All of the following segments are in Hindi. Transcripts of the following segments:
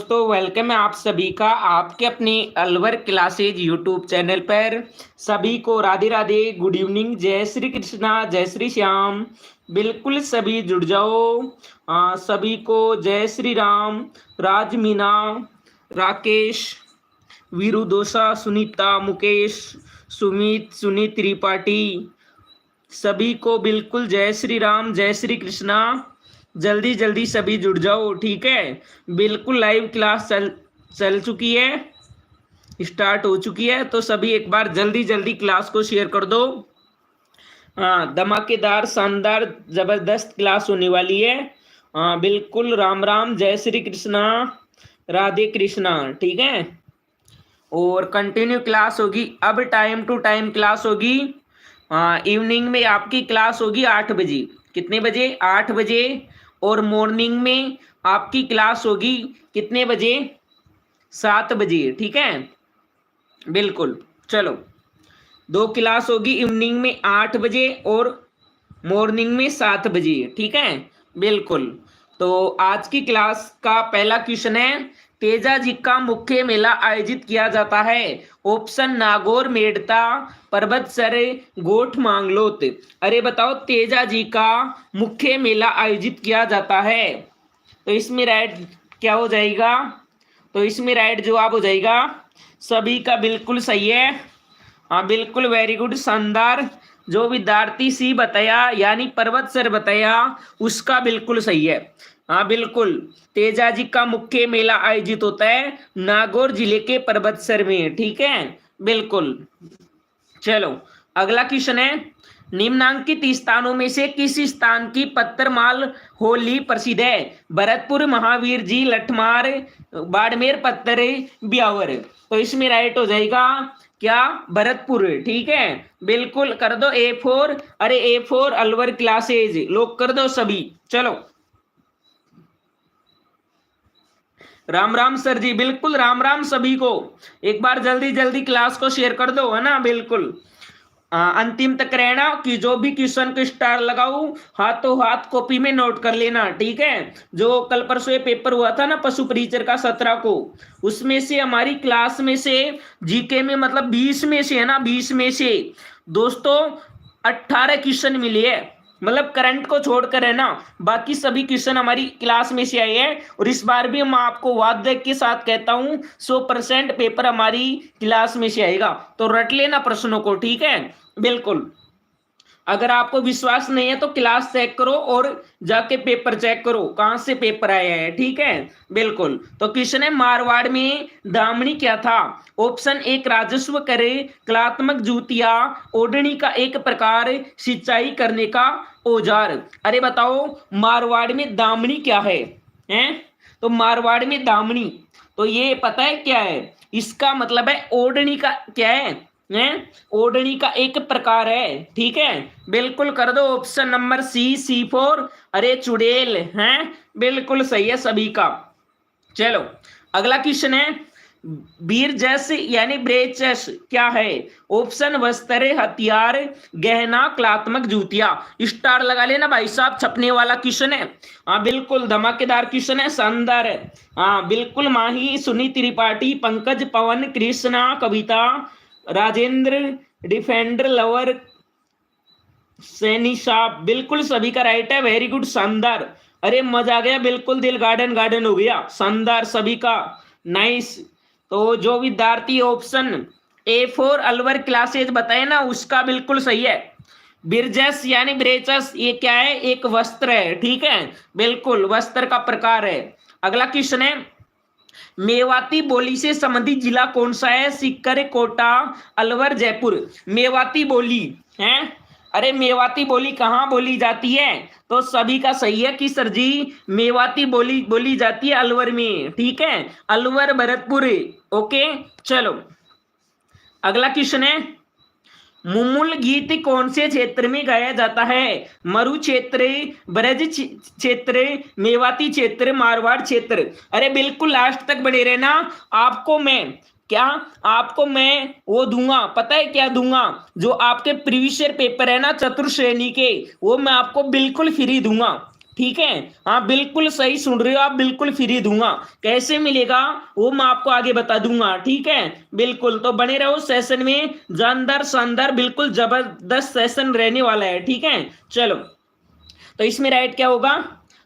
दोस्तों, वेलकम है आप सभी का आपके अपने अलवर क्लासेज यूट्यूब चैनल पर। सभी को राधे राधे, गुड इवनिंग, जय श्री कृष्णा, जय श्री श्याम। बिल्कुल सभी जुड़ जाओ। सभी को जय श्री राम। राज मीना, राकेश, वीरू दोसा, सुनीता, मुकेश, सुमित, सुनीत त्रिपाठी, सभी को बिल्कुल जय श्री राम, जय श्री कृष्णा। जल्दी जल्दी सभी जुड़ जाओ, ठीक है। बिल्कुल लाइव क्लास चल चल चुकी है, स्टार्ट हो चुकी है, तो सभी एक बार जल्दी जल्दी क्लास को शेयर कर दो। हाँ, धमाकेदार, शानदार, जबरदस्त क्लास होने वाली है। हाँ बिल्कुल, राम राम, जय श्री कृष्णा, राधे कृष्णा, ठीक है। और कंटिन्यू क्लास होगी, अब टाइम टू टाइम क्लास होगी। इवनिंग में आपकी क्लास होगी 8 बजे। कितने बजे? 8 बजे। और मॉर्निंग में आपकी क्लास होगी कितने बजे? 7 बजे, ठीक है। बिल्कुल, चलो, 2 क्लास होगी, इवनिंग में 8 बजे और मॉर्निंग में 7 बजे, ठीक है। बिल्कुल, तो आज की क्लास का पहला क्वेश्चन है, तेजा जी का मुख्य मेला आयोजित किया जाता है। ऑप्शन नागौर, मेड़ता, परबतसर, गोठ, मांगलोत। अरे बताओ, तेजा जी का मुख्य मेला आयोजित किया जाता है, तो इसमें राइट क्या हो जाएगा? तो इसमें राइट जवाब हो जाएगा सभी का बिल्कुल सही है। हाँ बिल्कुल, वेरी गुड, शानदार। जो विद्यार्थी सी बताया यानी पर्वत सर बताया उसका बिल्कुल सही है। हाँ बिल्कुल, तेजा जी का मुख्य मेला आयोजित होता है नागौर जिले के पर्वतसर में, ठीक है। बिल्कुल, चलो अगला क्वेश्चन है, निम्नांकित स्थानों में से किस स्थान की पत्थरमाल होली प्रसिद्ध है? भरतपुर, महावीर जी, लठमार, बाड़मेर, पत्थर, ब्यावर। तो इसमें राइट हो जाएगा क्या? भरतपुर, ठीक है। बिल्कुल, कर दो A4। अरे A4 अलवर क्लासेज लोग कर दो सभी। चलो, राम राम सर जी, बिल्कुल राम राम सभी को। एक बार जल्दी जल्दी क्लास को शेयर कर दो, है ना। बिल्कुल, अंतिम तक रहना कि जो भी क्वेश्चन को स्टार लगाऊ हाथों हाथ कॉपी में नोट कर लेना, ठीक है। जो कल परसों ये पेपर हुआ था ना पशु परिचर का 17 को, उसमें से हमारी क्लास में से जीके में मतलब 20 में से, है ना, 20 में से दोस्तों 18 क्वेश्चन मिले है। मतलब करंट को छोड़कर, है ना, बाकी सभी क्वेश्चन हमारी क्लास में से आए हैं। और इस बार भी मैं आपको वादे के साथ कहता हूं 100% पेपर हमारी क्लास में से आएगा, तो रट लेना प्रश्नों को, ठीक है। बिल्कुल, अगर आपको विश्वास नहीं है तो क्लास चेक करो और जाके पेपर चेक करो कहां से पेपर आया है, ठीक है। बिल्कुल, तो क्वेश्चन है, मारवाड़ में दामनी क्या था? ऑप्शन 1 राजस्व करे, कलात्मक जूतिया, ओढ़नी का एक प्रकार, सिंचाई करने का औजार। अरे बताओ, मारवाड़ में दामनी क्या है? हैं? तो मारवाड़ में दामनी, तो ये पता है क्या है? इसका मतलब है ओढ़नी का क्या है? ओढ़नी का एक प्रकार है, ठीक है। बिल्कुल, कर दो ऑप्शन नंबर C4। अरे चुड़ैल, हैं? बिल्कुल सही है सभी का। चलो अगला क्वेश्चन है, बीरजस यानी ब्रेचस क्या है? ऑप्शन वस्त्र, हथियार, गहना, कलात्मक जूतियां। स्टार लगा लेना भाई साहब, छपने वाला क्वेश्चन है। हाँ बिल्कुल, धमाकेदार क्वेश्चन है, शानदार है। हाँ बिल्कुल, माही, सुनीत त्रिपाठी, पंकज, पवन, कृष्णा, कविता, राजेंद्र, डिफेंडर, लवर, सैनी साहब, बिल्कुल सभी का राइट है, वेरी गुड, शानदार। अरे मजा आ गया, बिल्कुल दिल गार्डन गार्डन हो गया, शानदार सभी का, नाइस। तो जो विद्यार्थी ऑप्शन A4 अलवर क्लासेज बताए ना उसका बिल्कुल सही है। बिरजस यानी ब्रेचस ये क्या है? एक वस्त्र है, ठीक है। बिल्कुल, वस्त्र का प्रकार है। अगला क्वेश्चन है, मेवाती बोली से संबंधित जिला कौन सा है? सीकर, कोटा, अलवर, जयपुर। मेवाती बोली है, अरे मेवाती बोली कहाँ बोली जाती है? तो सभी का सही है कि सर जी मेवाती बोली बोली जाती है अलवर में, ठीक है। अलवर, भरतपुर, ओके। चलो अगला क्वेश्चन है, मुमुल गीत कौन से क्षेत्र में गाया जाता है? मरु क्षेत्र, ब्रज क्षेत्र, मेवाती क्षेत्र, मारवाड़ क्षेत्र। अरे बिल्कुल लास्ट तक बने रहना, आपको मैं क्या, आपको मैं वो दूंगा, पता है क्या दूंगा? जो आपके प्रीवियस ईयर पेपर है ना चतुर्थ श्रेणी के, वो मैं आपको बिल्कुल फ्री दूंगा। ठीक है। हाँ बिल्कुल सही सुन रहे हो आप, बिल्कुल फ्री दूंगा। कैसे मिलेगा वो मैं आपको आगे बता दूंगा, ठीक है। बिल्कुल, तो बने रहो सेशन में, जानदार शानदार बिल्कुल जबरदस्त सेशन रहने वाला है, ठीक है। चलो, तो इसमें राइट क्या होगा?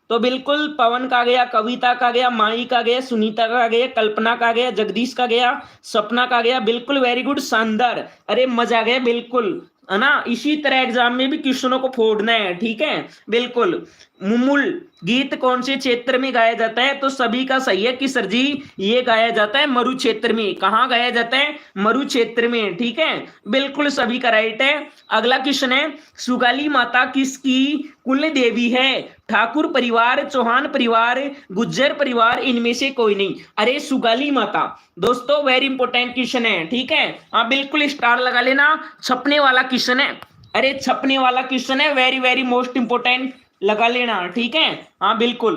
तो बिल्कुल पवन का गया, कविता का गया, माई का गया, सुनीता का गया, कल्पना का गया, जगदीश का गया, सपना का गया। बिल्कुल वेरी गुड, शानदार, अरे मजा आ गया बिल्कुल, है ना। इसी तरह एग्जाम में भी क्वेश्चनों को फोड़ना है, ठीक है। बिल्कुल, मुमुल गीत कौन से क्षेत्र में गाया जाता है? तो सभी का सही है कि सर जी ये गाया जाता है मरु क्षेत्र में। कहाँ गाया जाता है? मरु क्षेत्र में, ठीक है। बिल्कुल सभी का राइट है। अगला क्वेश्चन है, सुगाली माता किसकी कुल देवी है? ठाकुर परिवार, चौहान परिवार, गुज्जर परिवार, इनमें से कोई नहीं। अरे सुगाली माता, दोस्तों वेरी इंपॉर्टेंट क्वेश्चन है, ठीक है। हाँ बिल्कुल स्टार लगा लेना, छपने वाला क्वेश्चन है। अरे छपने वाला क्वेश्चन है, वेरी वेरी मोस्ट इंपोर्टेंट, लगा लेना, ठीक है। हाँ बिल्कुल,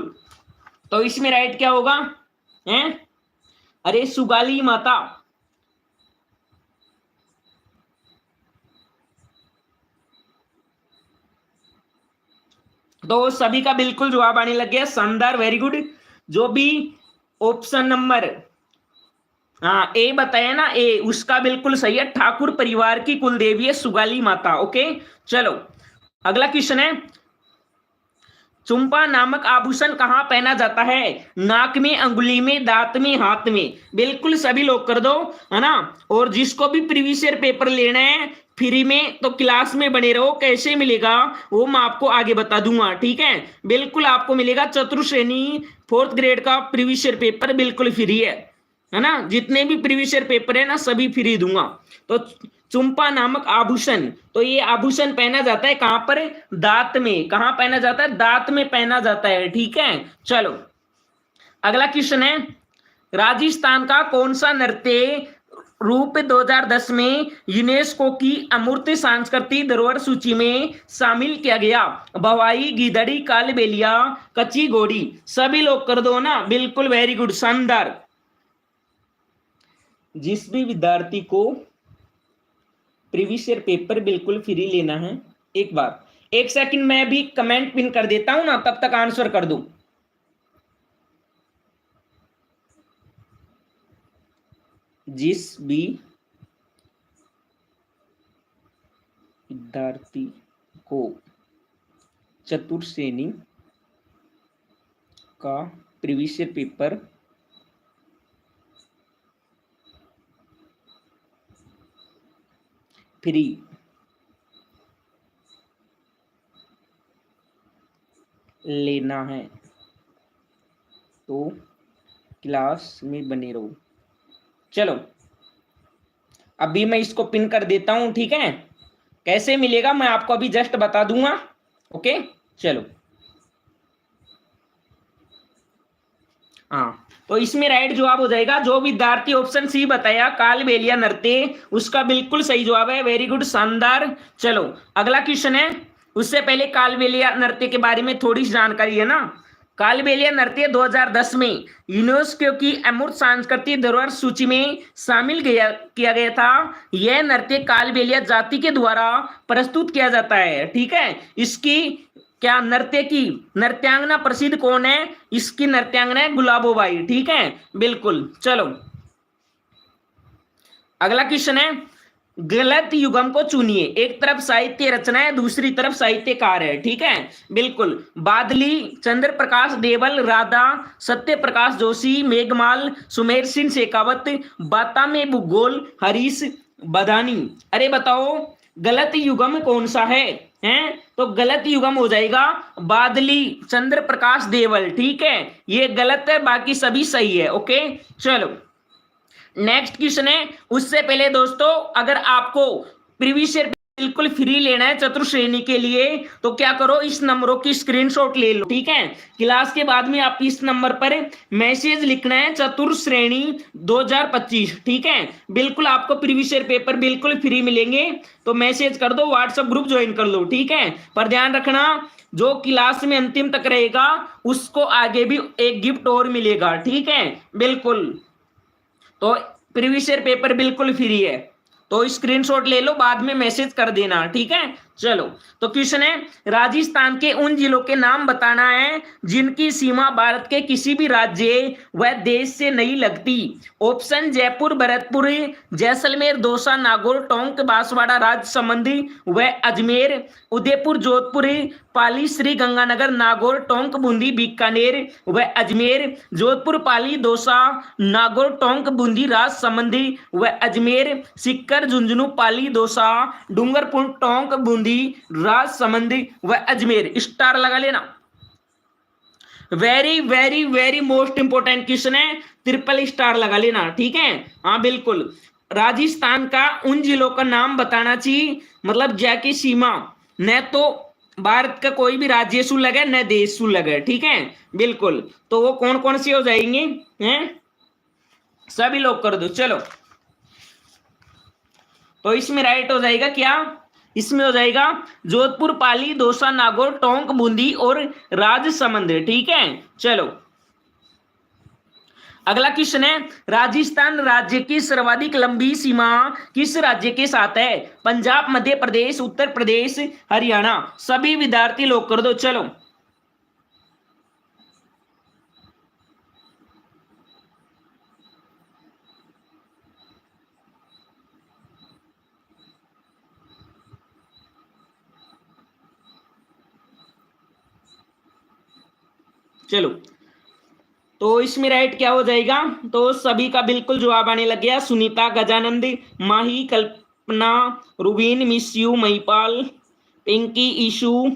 तो इसमें राइट क्या होगा? हैं? अरे सुगाली माता, तो सभी का बिल्कुल जवाब आने लग गया, शानदार, वेरी गुड। जो भी ऑप्शन नंबर हाँ ए बताया ना, ए उसका बिल्कुल सही है। ठाकुर परिवार की कुल देवी है सुगाली माता, ओके। चलो, अगला क्वेश्चन है, चुंपा नामक आभूषण कहाँ पहना जाता है? नाक में, अंगुली में, दांत में, हाथ में। बिल्कुल सभी लोग कर दो, है ना। और जिसको भी प्रीवियस ईयर पेपर लेना है फ्री में, तो क्लास में बने रहो। कैसे मिलेगा वो मैं आपको आगे बता दूंगा, ठीक है। बिल्कुल आपको मिलेगा चतुर्थ श्रेणी 4th ग्रेड का प्रीवियस ईयर पेपर, बिल्कुल फ्री है ना। जितने भी प्रीवियस ईयर पेपर है ना सभी फ्री दूंगा। तो चुंपा नामक आभूषण, तो ये आभूषण पहना जाता है कहां पर? दांत में। कहां पहना जाता है? दांत में पहना जाता है, ठीक है। चलो, अगला क्वेश्चन है, राजस्थान का कौन सा नृत्य रूप 2010 में यूनेस्को की अमूर्त सांस्कृतिक धरोहर सूची में शामिल किया गया? भवाई, गिदड़ी, कालबेलिया, कच्ची घोड़ी। सभी लोग कर दो ना, बिल्कुल वेरी गुड, शानदार। जिस भी विद्यार्थी को प्रीवियस ईयर पेपर बिल्कुल फ्री लेना है, एक बार 1 सेकंड मैं भी कमेंट पिन कर देता हूं ना, तब तक आंसर कर दूं। जिस भी विद्यार्थी को चतुर्थ श्रेणी का प्रीवियस ईयर पेपर फ्री लेना है तो क्लास में बने रहो। चलो, अभी मैं इसको पिन कर देता हूं, ठीक है। कैसे मिलेगा मैं आपको अभी जस्ट बता दूंगा, ओके। चलो, हाँ, तो इसमें राइट जवाब हो जाएगा जो विद्यार्थी ऑप्शन सी बताया कालबेलिया नृत्य, उसका बिल्कुल सही जवाब है, वेरी गुड, शानदार। चलो, अगला क्वेश्चन है, उससे पहले कालबेलिया नृत्य के बारे में थोड़ी सी जानकारी है ना। कालबेलिया नृत्य 2010 में यूनेस्को की अमूर्त सांस्कृतिक धरोहर सूची में शामिल किया गया था। यह नृत्य कालबेलिया जाति के द्वारा प्रस्तुत किया जाता है, ठीक है। इसकी क्या नृत्य की नृत्यांगना प्रसिद्ध कौन है? इसकी नृत्यांगना है गुलाबोबाई, ठीक है। बिल्कुल, चलो, अगला क्वेश्चन है, गलत युगम को चुनिए। एक तरफ साहित्य रचना है, दूसरी तरफ साहित्यकार है, ठीक है। बिल्कुल, बादली, चंद्र प्रकाश देवल, राधा, सत्य प्रकाश जोशी, मेघमाल, सुमेर सिंह शेखावत, बाता में भूगोल, हरीश बदानी। अरे बताओ गलत युगम कौन सा है? हैं? तो गलत युगम हो जाएगा बादली, चंद्र प्रकाश देवल, ठीक है। ये गलत है, बाकी सभी सही है, ओके। चलो, नेक्स्ट क्वेश्चन है, उससे पहले दोस्तों अगर आपको प्रीवियस ईयर बिल्कुल फ्री लेना है चतुर्थ श्रेणी के लिए, तो क्या करो, इस नंबरों की स्क्रीनशॉट ले लो, ठीक है। क्लास के बाद में आप इस नंबर पर मैसेज लिखना है चतुर्थ श्रेणी 2025, ठीक है। बिल्कुल आपको प्रीवियस ईयर पेपर बिल्कुल फ्री मिलेंगे, तो मैसेज कर दो, व्हाट्सएप ग्रुप ज्वाइन कर लो, ठीक है। पर ध्यान रखना, जो क्लास में अंतिम तक रहेगा उसको आगे भी एक गिफ्ट और मिलेगा, ठीक है। बिल्कुल, तो प्रीवियस ईयर पेपर बिल्कुल फ्री है, तो स्क्रीनशॉट ले लो, बाद में मैसेज कर देना, ठीक है। चलो, तो क्वेश्चन है, राजस्थान के उन जिलों के नाम बताना है जिनकी सीमा भारत के किसी भी राज्य व देश से नहीं लगती। ऑप्शन जयपुर, भरतपुर, जैसलमेर, दौसा, नागौर, टोंक, बांसवाड़ा, राजसमंद व अजमेर, उदयपुर, जोधपुर, पाली, श्री गंगानगर, नागौर, टोंक, बूंदी, बीकानेर व अजमेर, जोधपुर, पाली, दौसा, नागौर, टोंक, बूंदी, राजसमंद व अजमेर, सिक्कर, झुंझुनू, पाली, दौसा, डूंगरपुर, टोंक, बूंदी, राजसमंद व अजमेर। स्टार लगा लेना। Very very very most important question है, ट्रिपल स्टार लगा लेना, ठीक है। हाँ बिल्कुल, राजस्थान का उन जिलों का नाम बताना चाहिए, मतलब जय की सीमा न तो भारत का कोई भी राज्य सु लगे न देश सु लगे, ठीक है बिल्कुल। तो वो कौन कौन से हो जाएंगे हैं, सभी लोग कर दो। चलो, तो इसमें राइट हो जाएगा क्या, इसमें हो जाएगा जोधपुर, पाली, दौसा, नागौर, टोंक, बूंदी और राजसमंद, ठीक है। चलो, अगला क्वेश्चन है, राजस्थान राज्य की सर्वाधिक लंबी सीमा किस राज्य के साथ है? पंजाब, मध्य प्रदेश, उत्तर प्रदेश, हरियाणा। सभी विद्यार्थी लोग कर दो। चलो, चलो, तो इसमें राइट क्या हो जाएगा, तो सभी का बिल्कुल जवाब आने लग गया। सुनीता, गजानंद, माही, कल्पना, रुबीन, मिस यू, महिपाल, पिंकी, ईशु,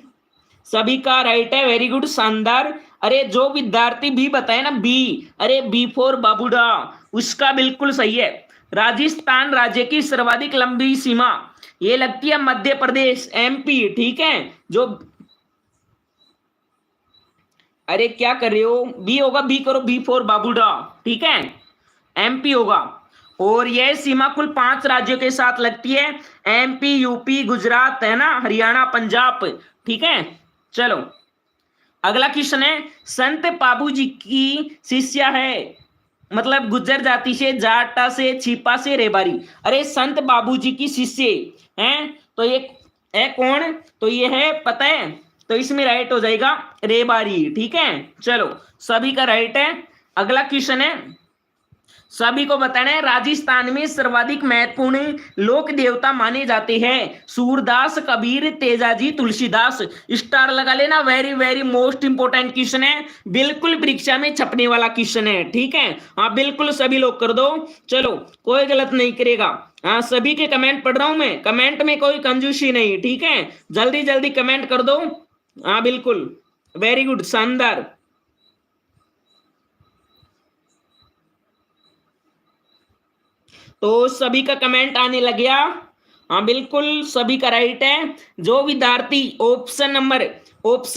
सभी का राइट है। वेरी गुड, शानदार। अरे जो विद्यार्थी भी बताए ना बी, अरे बी फॉर बाबूडा, उसका बिल्कुल सही है। राजस्थान राज्य की सर्वाधिक लंबी सीमा ये लगती है मध्य प्रदेश, एमपी, ठीक है। जो अरे क्या कर रहे हो, बी होगा, बी करो, बी फॉर बाबूडा, ठीक है। एमपी होगा, और यह सीमा कुल 5 राज्यों के साथ लगती है, एमपी, यूपी, गुजरात, है ना, हरियाणा, पंजाब, ठीक है। चलो, अगला क्वेश्चन है, संत बाबू जी की शिष्या है, मतलब गुज्जर जाति से, जाटा से, छिपा से, रेबारी। अरे संत बाबू जी की शिष्य हैं, तो ये है कौन, तो ये है, पता है, तो इसमें राइट हो जाएगा रेबारी, ठीक है। चलो, सभी का राइट है। अगला क्वेश्चन है, सभी को बताना है, राजस्थान में सर्वाधिक महत्वपूर्ण लोक देवता माने जाते हैं। सूरदास, कबीर, तेजाजी, तुलसीदास। स्टार लगा लेना। Very very most important question है, बिल्कुल परीक्षा में छपने वाला क्वेश्चन है, ठीक है। हाँ बिल्कुल, सभी लोग कर दो। चलो, कोई गलत नहीं करेगा। हाँ, सभी के कमेंट पढ़ रहा हूं मैं, कमेंट में कोई कंजूसी नहीं, ठीक है। जल्दी जल्दी कमेंट कर दो। हाँ बिल्कुल, वेरी गुड, शानदार। तो सभी का कमेंट आने लग गया। हाँ बिल्कुल, सभी का राइट है। जो विद्यार्थी ऑप्शन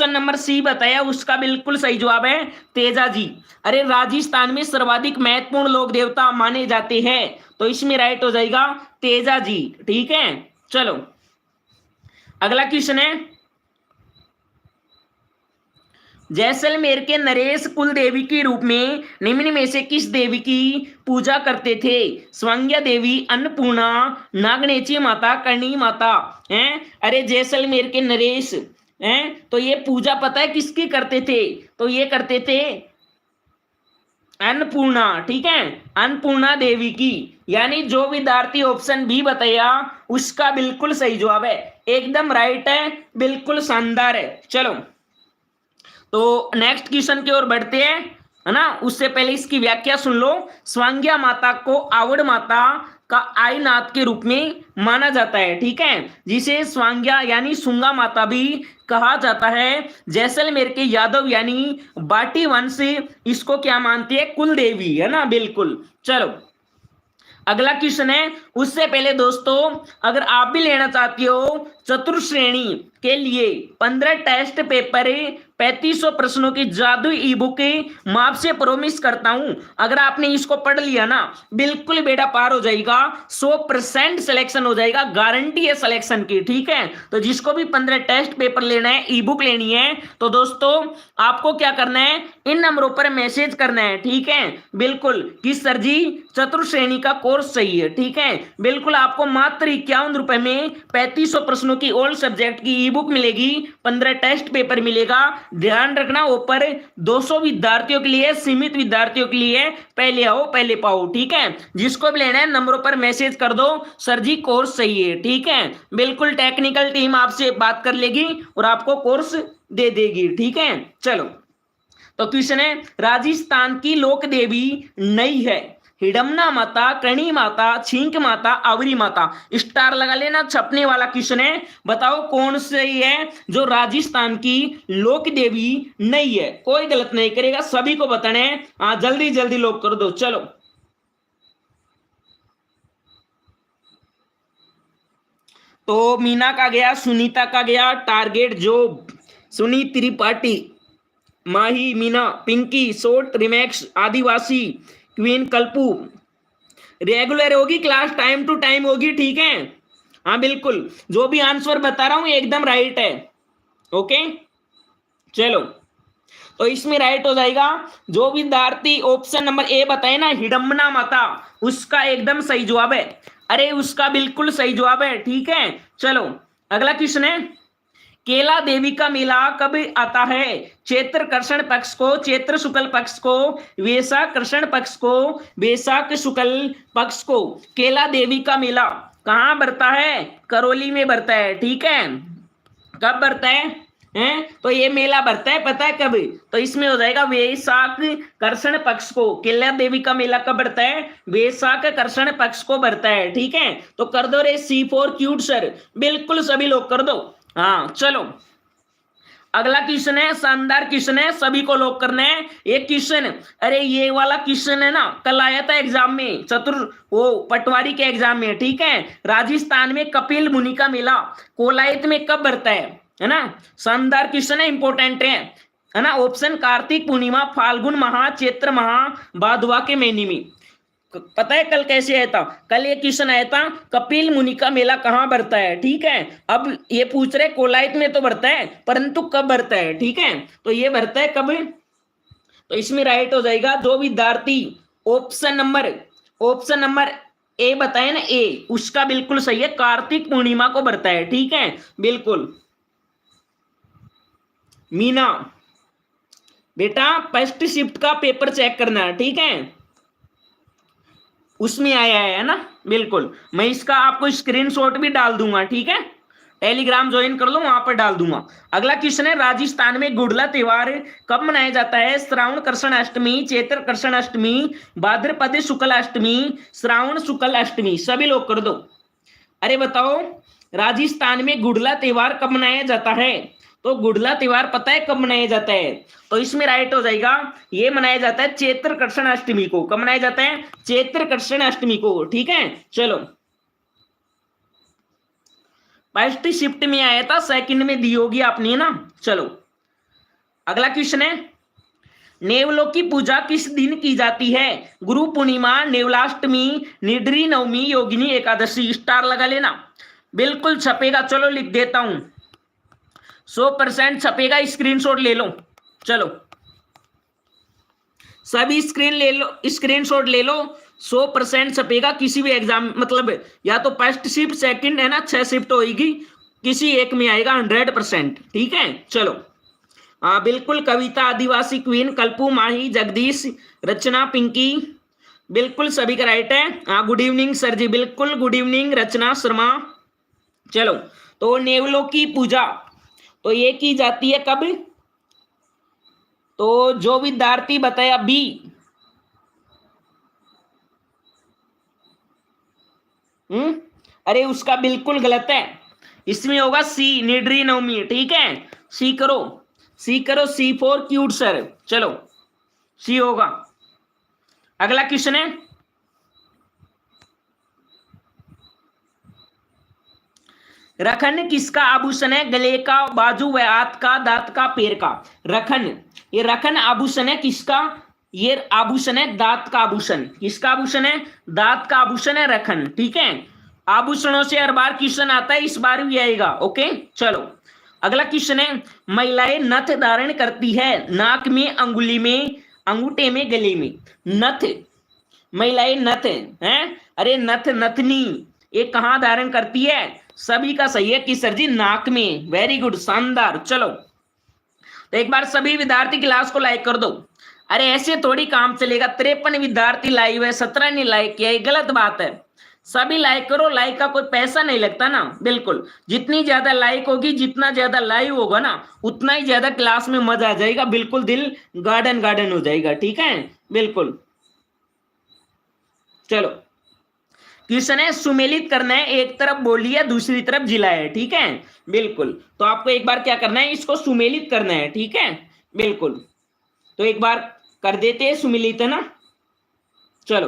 नंबर सी बताया उसका बिल्कुल सही जवाब है तेजा जी। अरे राजस्थान में सर्वाधिक महत्वपूर्ण लोक देवता माने जाते हैं, तो इसमें राइट हो जाएगा तेजा जी, ठीक है। चलो, अगला क्वेश्चन है, जैसलमेर के नरेश कुल देवी के रूप में निम्न में से किस देवी की पूजा करते थे? स्वांग्या देवी, अन्नपूर्णा, नागनेची माता, करणी माता। हैं, अरे जैसलमेर के नरेश हैं, तो ये पूजा पता है किसकी करते थे? तो ये करते थे अन्नपूर्णा, ठीक है, अन्नपूर्णा देवी की। यानी जो विद्यार्थी ऑप्शन बी बताया उसका बिल्कुल सही जवाब है, एकदम राइट है, बिल्कुल शानदार है। चलो, तो नेक्स्ट क्वेश्चन की ओर बढ़ते हैं, है ना। उससे पहले इसकी व्याख्या सुन लो। स्वांग्या माता को आवड़ माता का आईनाथ के रूप में माना जाता है, ठीक है, जिसे स्वांग्या यानी सुंगा माता भी कहा जाता है। जैसलमेर के यादव यानी बाटी वंश इसको क्या मानती है? कुल देवी, है ना, बिल्कुल। चलो, अगला क्वेश्चन है। उससे पहले दोस्तों, अगर आप भी लेना चाहती हो चतुर्श्रेणी के लिए 15 टेस्ट पेपर 3500 प्रश्नों की जादुई ई बुक मैं आपसे प्रोमिस करता हूं, अगर आपने इसको पढ़ लिया ना, बिल्कुल बेड़ा पार हो जाएगा, 100% सिलेक्शन हो जाएगा, गारंटी है सिलेक्शन की। ठीक है, तो जिसको भी 15 टेस्ट पेपर लेना है, ई बुक लेनी है, तो दोस्तों आपको क्या करना है, इन नंबरों पर मैसेज करना है। ठीक है, बिल्कुल कि सर जी चतुर्थ श्रेणी का कोर्स चाहिए। ठीक है, बिल्कुल आपको मात्र 51 रुपए में 3500 प्रश्नों की ऑल सब्जेक्ट की ई बुक मिलेगी, 15 टेस्ट पेपर मिलेगा। ध्यान रखना, ऊपर 200 विद्यार्थियों के लिए, सीमित विद्यार्थियों के लिए, पहले आओ पहले पाओ। ठीक है, जिसको भी लेना है नंबरों पर मैसेज कर दो, सर जी कोर्स चाहिए। ठीक है, बिल्कुल टेक्निकल टीम आपसे बात कर लेगी और आपको कोर्स दे देगी। ठीक है, चलो तो क्वेश्चन है, राजस्थान की लोक देवी नई है, हिडम्बा माता, करणी माता, छींक माता, आवरी माता। स्टार लगा लेना, छपने वाला क्वेश्चन है। बताओ कौन सी है जो राजस्थान की लोक देवी नहीं है, कोई गलत नहीं करेगा, सभी को बताना है। हाँ जल्दी जल्दी लोग कर दो। चलो तो मीना का गया, सुनीता का गया, टारगेट जॉब, सुनी त्रिपाठी, माही, Meena, Pinky, short remix, Adivasi, queen, कल्पू। Regular होगी क्लास, टाइम टू टाइम होगी। ठीक है, हाँ बिल्कुल, जो भी आंसर बता रहा हूं एकदम राइट है। ओके, चलो तो इसमें राइट हो जाएगा जो विद्यार्थी ऑप्शन नंबर ए बताए ना, हिडम्बा माता, उसका एकदम सही जवाब है। अरे उसका बिल्कुल सही जवाब है। ठीक है, चलो अगला क्वेश्चन है, केला देवी का मेला कब आता है, चैत्र कृष्ण पक्ष को, चैत्र शुक्ल पक्ष को, वैशाख कृष्ण पक्ष को, वैशाख शुक्ल पक्ष को। केला देवी का मेला कहां बढ़ता है, करौली में बढ़ता है। ठीक है, कब बढ़ता है, हैं? तो ये मेला बढ़ता है पता है कब, तो इसमें हो जाएगा वैशाख कृष्ण पक्ष को। केला देवी का मेला कब बढ़ता है, वैशाख कृष्ण पक्ष को बढ़ता है। ठीक है, तो कर दो रे सी फॉर क्यूट सर, बिल्कुल सभी लोग कर दो। हाँ चलो अगला क्वेश्चन है, शानदार क्वेश्चन है, सभी को लॉक करना है। एक क्वेश्चन, अरे ये वाला क्वेश्चन है ना, कल आया था एग्जाम में, वो पटवारी के एग्जाम में। ठीक है, राजस्थान में कपिल मुनि का मेला कोलायत में कब बढ़ता है ना। शानदार क्वेश्चन है, इंपॉर्टेंट है ना। ऑप्शन कार्तिक पूर्णिमा, फाल्गुन माह, चैत्र माह, भादवा के महीने में। पता है कल कैसे आया था, कल ये क्वेश्चन आया था, कपिल मुनि का मेला कहां बढ़ता है। ठीक है, अब ये पूछ रहे कोलायत में तो बढ़ता है, परंतु कब बढ़ता है। ठीक है, तो ये बढ़ता है कब, तो इसमें राइट हो जाएगा जो विद्यार्थी ऑप्शन नंबर ए बताए ना, ए, उसका बिल्कुल सही है, कार्तिक पूर्णिमा को बढ़ता है। ठीक है, बिल्कुल। मीना बेटा फर्स्ट शिफ्ट का पेपर चेक करना है। ठीक है, उसमें आया है ना, बिल्कुल, मैं इसका आपको स्क्रीनशॉट भी डाल दूंगा। ठीक है, टेलीग्राम ज्वाइन कर लो, वहां पर डाल दूंगा। अगला क्वेश्चन है, राजस्थान में गुड़ला त्योहार कब मनाया जाता है, श्रावण कृष्ण अष्टमी, चैत्र कृष्ण अष्टमी, भाद्रपद शुक्ल अष्टमी, श्रावण शुक्ल अष्टमी। सभी लोग कर दो। अरे बताओ राजस्थान में गुड़ला त्योहार कब मनाया जाता है, तो गुड़ला त्योहार पता है कब मनाया जाता है, तो इसमें राइट हो जाएगा, ये मनाया जाता है चैत्र कृष्ण अष्टमी को। कब मनाया जाता है, चैत्र कृष्ण अष्टमी को। ठीक है, चलो फर्स्ट शिफ्ट में आया था, सेकंड में दी होगी आपने ना। चलो अगला क्वेश्चन है, नेवलों की पूजा किस दिन की जाती है, गुरु पूर्णिमा, नेवलाष्टमी, निड्री नवमी, योगिनी एकादशी। स्टार लगा लेना, बिल्कुल छपेगा। चलो लिख देता हूं, 100% छपेगा, स्क्रीनशॉट ले लो। चलो सभी स्क्रीनशॉट ले लो, 100% छपेगा। किसी भी एग्जाम मतलब या तो फर्स्ट शिफ्ट सेकंड है ना, 6 शिफ्ट होगी, किसी एक में आएगा 100%। ठीक है, चलो हाँ बिल्कुल, कविता, आदिवासी, क्वीन, कल्पू, माही, जगदीश, रचना, पिंकी, बिल्कुल सभी का राइट है। हाँ गुड इवनिंग सर जी, बिल्कुल गुड इवनिंग रचना शर्मा। चलो तो नेवलों की पूजा तो ये की जाती है कब, तो जो विद्यार्थी बताया बी, अरे उसका बिल्कुल गलत है, इसमें होगा सी, निड्री नवमी। ठीक है, सी करो, सी करो, सी फॉर क्यूट सर। चलो सी होगा। अगला क्वेश्चन है, रखन किसका आभूषण है? गले का, बाजू व हाथ का, दांत का, पैर का। रखन, ये रखन आभूषण है किसका? ये आभूषण है दांत का आभूषण। किसका आभूषण है? दांत का आभूषण है रखन। ठीक है, आभूषणों से हर बार क्वेश्चन आता है, इस बार भी आएगा। ओके चलो, अगला क्वेश्चन है, महिलाएं नथ धारण करती है नाक में, अंगुली में, अंगूठे में, गले में। नथ, महिलाएं नथ हैं, अरे नथ, नथनी, ये कहाँ धारण करती है? सभी का सही है कि सर जी नाक में। वेरी गुड, शानदार। चलो, तो एक बार सभी विद्यार्थी क्लास को लाइक कर दो। अरे ऐसे थोड़ी काम चलेगा, 53 विद्यार्थी लाइव है, 17 ने लाइक किया, ये गलत बात है। सभी लाइक करो, लाइक का कोई पैसा नहीं लगता ना। बिल्कुल, जितनी ज्यादा लाइक होगी, जितना ज्यादा लाइव होगा ना, उतना ही ज्यादा क्लास में मजा आ जाएगा। बिल्कुल दिल गार्डन गार्डन हो जाएगा। ठीक है, बिल्कुल। चलो, क्वेश्चन है, सुमेलित करना है, एक तरफ बोली है, दूसरी तरफ जिला है। ठीक है, बिल्कुल। तो आपको एक बार क्या करना है, इसको सुमेलित करना है। ठीक है, बिल्कुल। तो एक बार कर देते हैं सुमेलित, है ना। चलो,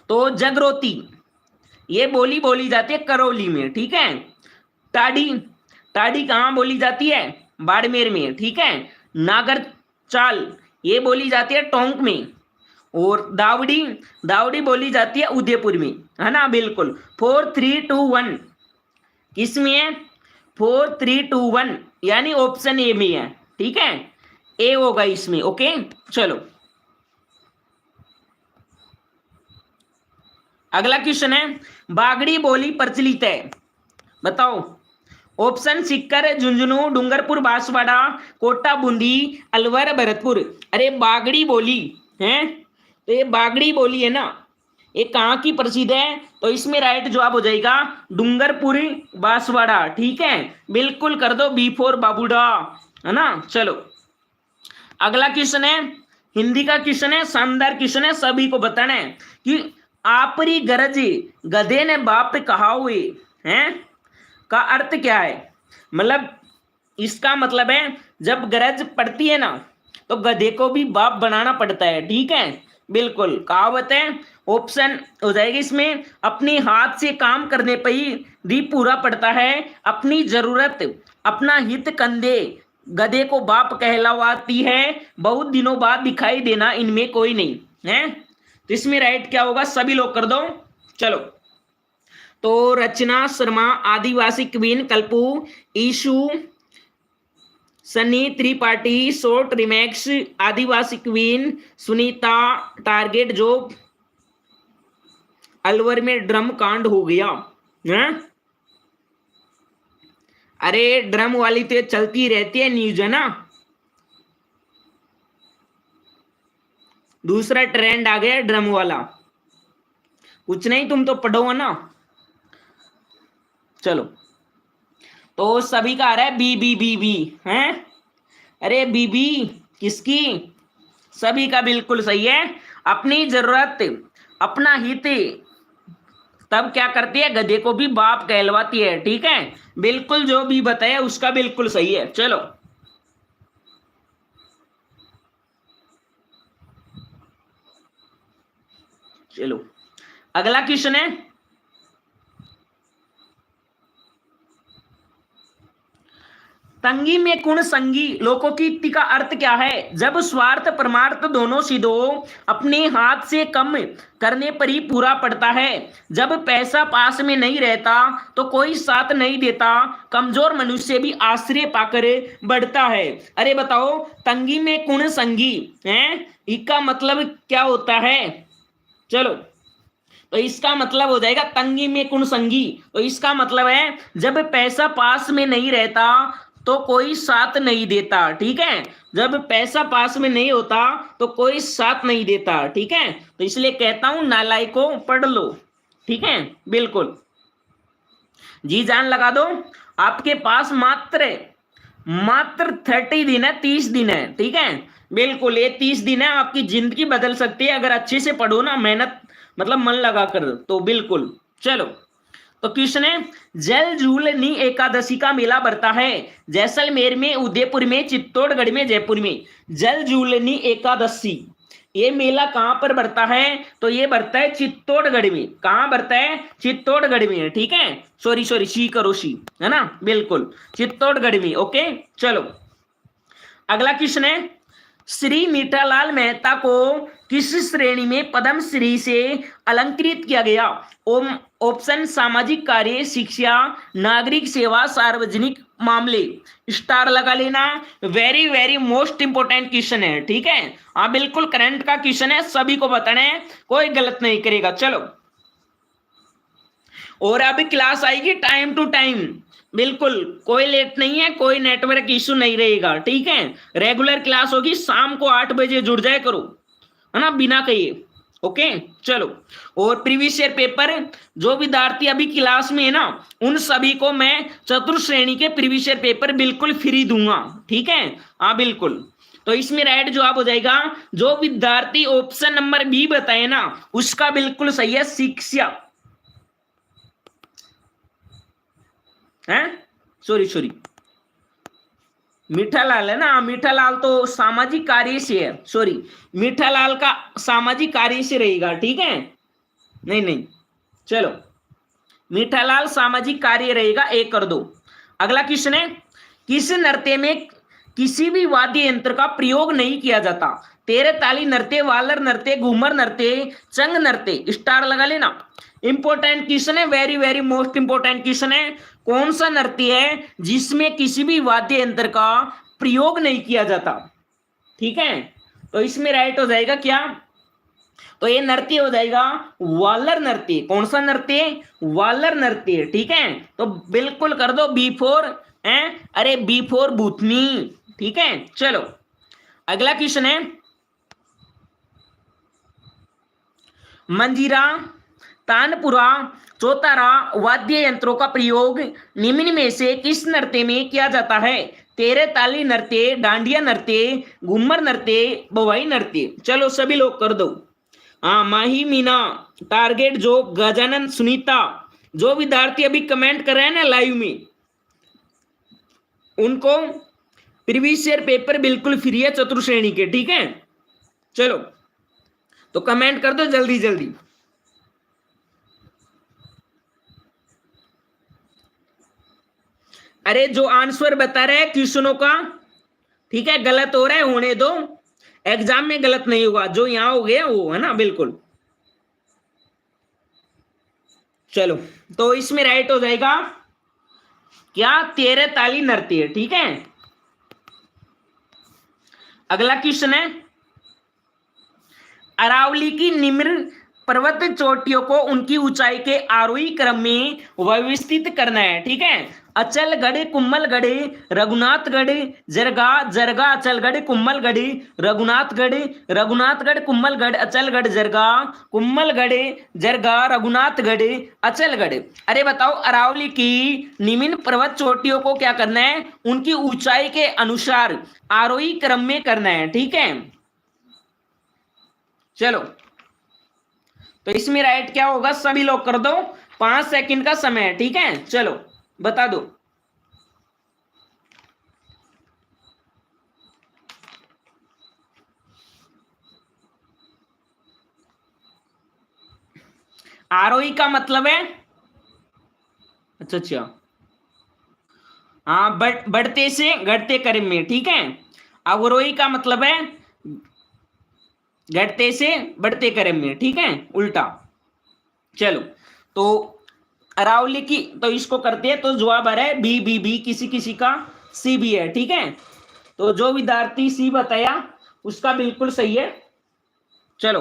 तो जगरोती, ये बोली बोली जाती है करौली में। ठीक है, टाडी, टाडी कहाँ बोली जाती है? बाड़मेर में। ठीक है, नागर चाल, ये बोली जाती है टोंक में। और दावड़ी, दावड़ी बोली जाती है उदयपुर में, है ना। बिल्कुल, 4 3 2 1 किसमें है? 4 3 2 1 यानी ऑप्शन ए में है। ठीक है, ए होगा इसमें। ओके चलो, अगला क्वेश्चन है, बागड़ी बोली प्रचलित है, बताओ। ऑप्शन सिक्कर, झुंझुनू, डूंगरपुर, बांसवाड़ा, कोटा, बूंदी, अलवर, भरतपुर। अरे बागड़ी बोली है, तो ये बागड़ी बोली है ना, ये कहाँ की प्रसिद्ध है? तो इसमें राइट जवाब हो जाएगा डूंगरपुर, बांसवाड़ा। ठीक है, बिल्कुल कर दो B4 बाबूडा, है ना। चलो, अगला क्वेश्चन है, हिंदी का क्वेश्चन है, शानदार क्वेश्चन है, सभी को बताना है कि आपरी गरज गधे ने बाप कहा हुए हैं का अर्थ क्या है? मतलब इसका मतलब है, जब गरज पड़ती है ना, तो गधे को भी बाप बनाना पड़ता है। ठीक है, बिल्कुल, कहावत है। ऑप्शन हो जाएगी इसमें, अपने हाथ से काम करने पर ही पूरा पड़ता है, अपनी जरूरत अपना हित कंधे गधे को बाप कहलावाती है, बहुत दिनों बाद दिखाई देना इनमें कोई नहीं है। तो इसमें राइट क्या होगा, सभी लोग कर दो। चलो, तो Rachna Sharma, Adivasi queen, Kalpu, Ishu, Sunny Tripathi, short remix, Adivasi queen, Sunita, target job, Alwar में ड्रम कांड हो गया है। अरे ड्रम वाली तो चलती रहती है न्यूज, है ना। दूसरा ट्रेंड आ गया ड्रम वाला, कुछ नहीं, तुम तो पढ़ो ना। चलो, तो सभी का आ रहा है बी हैं। अरे बीबी किसकी? सभी का बिल्कुल सही है, अपनी जरूरत अपना हित तब क्या करती है, गधे को भी बाप कहलवाती है। ठीक है, बिल्कुल जो भी बताया उसका बिल्कुल सही है। चलो, चलो अगला क्वेश्चन है, तंगी में कुण संगी लोकोक्ति का अर्थ क्या है? जब स्वार्थ परमार्थ दोनों सिद्धो अपने हाथ से कम करने पर ही पूरा पड़ता है, जब पैसा पास में नहीं रहता तो कोई साथ नहीं देता, कमजोर मनुष्य भी आश्रय पाकर बढ़ता है। अरे बताओ, तंगी में कुण संगी है, इसका मतलब क्या होता है? चलो, तो इसका मतलब हो जाएगा तंगी में कुण संगी, तो इसका मतलब है जब पैसा पास में नहीं रहता तो कोई साथ नहीं देता। ठीक है, जब पैसा पास में नहीं होता तो कोई साथ नहीं देता। ठीक है, तो इसलिए कहता हूं नालायकों पढ़ लो। ठीक है, बिल्कुल जी जान लगा दो। आपके पास मात्र 30 दिन है, 30 दिन है। ठीक है, बिल्कुल, ये 30 दिन है, आपकी जिंदगी बदल सकती है अगर अच्छे से पढ़ो ना, मेहनत मतलब मन लगा कर, तो बिल्कुल। चलो, तो क्वेश्चन है, जल झूलनी एकादशी का मेला बढ़ता है जैसलमेर में, उदयपुर में, चित्तौड़गढ़ में, जयपुर में। जल झूलनी एकादशी, ये मेला कहां पर बढ़ता है? तो ये बढ़ता है चित्तौड़गढ़ में। कहां बढ़ता है? चित्तौड़गढ़ में, ठीक है। सॉरी सॉरी, सी करो, सी, है ना, बिल्कुल चित्तौड़गढ़ में। ओके, चलो अगला क्वेश्चन है, श्री मीठालाल मेहता को किस श्रेणी में पद्म श्री से अलंकृत किया गया? ऑप्शन सामाजिक कार्य, शिक्षा, नागरिक सेवा, सार्वजनिक मामले। स्टार लगा लेना। Very very most important question है, ठीक है। हाँ बिल्कुल करंट का क्वेश्चन है, सभी को बताना है, कोई गलत नहीं करेगा। चलो, और अभी क्लास आएगी टाइम टू टाइम, बिल्कुल कोई लेट नहीं है, कोई नेटवर्क इशू नहीं रहेगा, ठीक है। रेगुलर क्लास होगी, शाम को 8 बजे जुड़ जाए करो, है ना, बिना कहिए। ओके, चलो, और प्रीवियस ईयर पेपर जो विद्यार्थी अभी क्लास में है ना, उन सभी को मैं चतुर्थ श्रेणी के प्रीवियस ईयर पेपर बिल्कुल फ्री दूंगा, ठीक है। हाँ बिल्कुल, तो इसमें राइट जवाब हो जाएगा, जो विद्यार्थी ऑप्शन नंबर बी बताए ना, उसका बिल्कुल सही है, शिक्षा है। सॉरी सॉरी, मीठालाल है ना, मीठालाल तो सामाजिक कार्य से है, सॉरी, मीठालाल का सामाजिक कार्य से रहेगा, ठीक है। नहीं नहीं, चलो, मीठालाल सामाजिक कार्य रहेगा, एक कर दो। अगला क्वेश्चन है, किस नृत्य में किसी भी वाद्य यंत्र का प्रयोग नहीं किया जाता? तेरे ताली नृत्य, वालर नृत्य, घूमर नृत्य, चंग नृत्य। स्टार लगा लेना। इंपॉर्टेंट क्वेश्चन है, very very most important question है। कौन सा नृत्य है जिसमें किसी भी वाद्य यंत्र का प्रयोग नहीं किया जाता? ठीक है, तो इसमें राइट हो जाएगा क्या? तो ये नृत्य हो जाएगा वालर नृत्य। कौन सा नृत्य? वालर नृत्य, ठीक है। तो बिल्कुल कर दो B4 है, अरे B4 भूतनी, ठीक है। चलो अगला क्वेश्चन है, मंजीरा, तानपुरा, चौतारा वाद्य यंत्रों का प्रयोग निम्न में से किस नृत्य में किया जाता है? तेरे ताली नृत्य, डांडिया नृत्य, घूमर नृत्य, बवाई नृत्य। चलो सभी लोग कर दो। हाँ, माही, मीना, टारगेट जॉब, गजानन, सुनीता, जो विद्यार्थी अभी कमेंट कर रहे हैं ना लाइव में, उनको प्रीवियस ईयर पेपर बिल्कुल फ्री है चतुर्थ श्रेणी के, ठीक है। चलो तो कमेंट कर दो जल्दी जल्दी। अरे जो आंसर बता रहे हैं क्वेश्चनों का, ठीक है, गलत हो रहा है होने दो, एग्जाम में गलत नहीं होगा, जो यहां हो गया वो, है ना, बिल्कुल। चलो तो इसमें राइट हो जाएगा क्या? तेरे ताली नृत्य, ठीक है। अगला क्वेश्चन है, अरावली की निम्न पर्वत चोटियों को उनकी ऊंचाई के आरोही क्रम में व्यवस्थित करना है, ठीक है। अचलगढ़, कुम्मलगढ़, रघुनाथगढ़, जरगा, जरगा, अचलगढ़, कुम्मलगढ़, रघुनाथगढ़, रघुनाथगढ़, कुम्मलगढ़, अचलगढ़, जरगा, कुम्मलगढ़, जरगा, रघुनाथगढ़, अचलगढ़। अरे बताओ, अरावली की निम्न पर्वत चोटियों को क्या करना है? उनकी ऊंचाई के अनुसार आरोही क्रम में करना है, ठीक है। चलो तो इसमें राइट क्या होगा? सभी लोग कर दो, 5 सेकंड का समय है, ठीक है। चलो बता दो। आरोही का मतलब है, अच्छा, हाँ, बढ़ते से घटते क्रम में, ठीक है। अवरोही का मतलब है घटते से बढ़ते क्रम में, ठीक है, उल्टा। चलो तो अरावली की, तो इसको करते हैं, तो जवाब आ रहा है बी, किसी किसी का सी भी है, ठीक है। तो जो विद्यार्थी सी बताया उसका बिल्कुल सही है। चलो,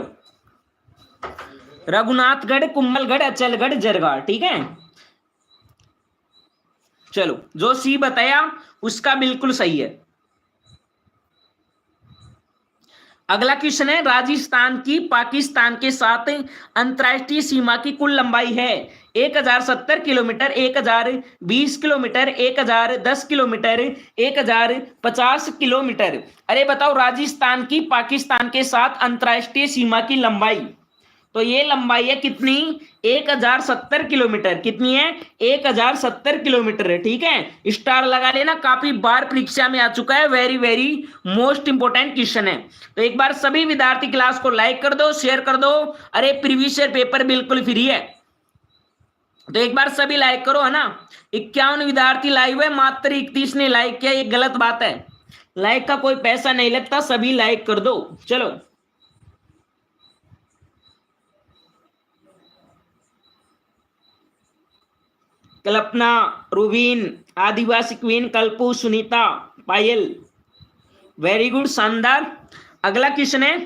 रघुनाथगढ़, कुम्मलगढ़, अचलगढ़, जरगा, ठीक है। चलो जो सी बताया उसका बिल्कुल सही है। अगला क्वेश्चन है, राजस्थान की पाकिस्तान के साथ अंतरराष्ट्रीय सीमा की कुल लंबाई है 1070 किलोमीटर, 1020 किलोमीटर, 1010 किलोमीटर, 1050 किलोमीटर। अरे बताओ, राजस्थान की पाकिस्तान के साथ अंतरराष्ट्रीय सीमा की लंबाई, तो ये लंबाई है कितनी, 1070 किलोमीटर। कितनी है, 1070 किलोमीटर है। ठीक है, स्टार लगा लेना, काफी बार परीक्षा में आ चुका है, very very most important question है। तो एक बार सभी विद्यार्थी क्लास को लाइक कर दो, शेयर कर दो। अरे प्रीवियस ईयर पेपर बिल्कुल फ्री है, तो एक बार सभी लाइक करो, है ना। 51 विद्यार्थी लाइव है, मात्र 31 ने लाइक किया, ये गलत बात है। लाइक का कोई पैसा नहीं लगता, सभी लाइक कर दो। चलो, कल्पना, रुबीन, आदिवासी क्वीन, कल्पू, सुनीता, पायल, वेरी गुड, शानदार। अगला क्वेश्चन है,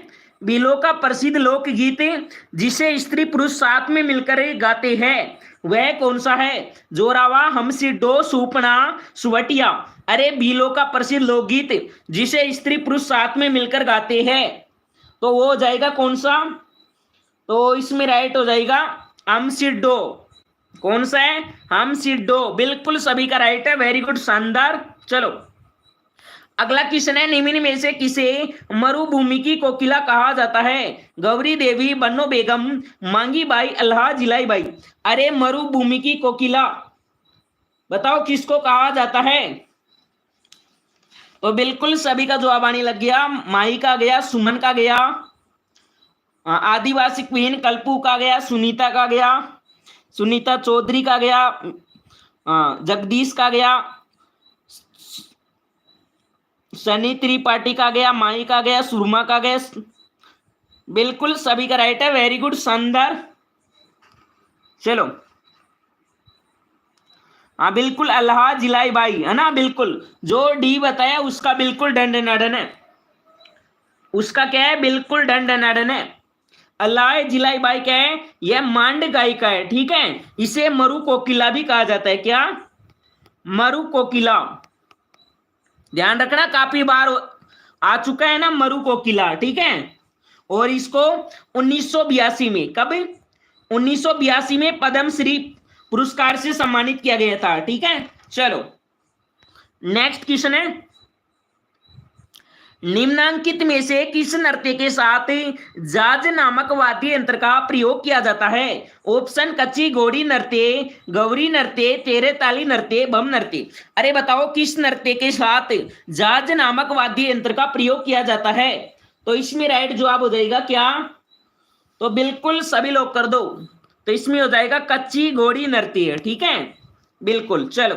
बिलो का प्रसिद्ध लोकगीत जिसे स्त्री पुरुष साथ में मिलकर गाते हैं वह कौन सा है? जोरावा, हमसिड्डो, सुपना, सुवटिया। अरे बिलो का प्रसिद्ध लोकगीत जिसे स्त्री पुरुष साथ में मिलकर गाते हैं, तो वो हो जाएगा कौन सा? तो इसमें राइट हो जाएगा हमसिड्डो। कौन सा है? हमसिड्डो, बिल्कुल सभी का राइट है, वेरी गुड, शानदार। चलो, अगला क्वेश्चन है, निम्न में से किसे मरुभूमि की कोकिला कहा जाता है? गौरी देवी, बन्नो बेगम, मांगी बाई, अल्लाह जिलाई बाई। अरे मरुभूमि की कोकिला बताओ किसको कहा जाता है? तो बिल्कुल सभी का जवाब आने लग गया। माही का गया, सुमन का गया, आदिवासी क्वीन कल्पू का गया, सुनीता का गया, सुनीता चौधरी का गया, जगदीश का गया, सनी त्रिपाठी का गया, माई का गया, सुरमा का गया। बिल्कुल सभी का राइट है, वेरी गुड, शानदार। चलो, हाँ बिल्कुल, अल्लाह जिलाई बाई, है ना। बिल्कुल जो डी बताया उसका बिल्कुल डन है, उसका क्या है, बिल्कुल डन है। अल्लाह जिलाई बाई क्या है? यह मांड गायिका है। ठीक है, इसे मरु कोकिला भी कहा जाता है। क्या? मरु कोकिला। ध्यान रखना, काफी बार आ चुका है ना मरु कोकिला। ठीक है, और इसको 1982 में, कब? 1982 में पद्मश्री पुरस्कार से सम्मानित किया गया था। ठीक है, चलो नेक्स्ट क्वेश्चन है, निम्नांकित में से किस नृत्य के साथ जाज नामक वाद्य यंत्र का प्रयोग किया जाता है? ऑप्शन, कच्ची घोड़ी नृत्य, गौरी नृत्य, तेरे ताली नृत्य, बम नृत्य। अरे बताओ किस नृत्य के साथ जाज नामक वाद्य यंत्र का प्रयोग किया जाता है? तो इसमें राइट जवाब हो जाएगा क्या? तो बिल्कुल सभी लोग कर दो, तो इसमें हो जाएगा कच्ची घोड़ी नृत्य। ठीक है, बिल्कुल। चलो,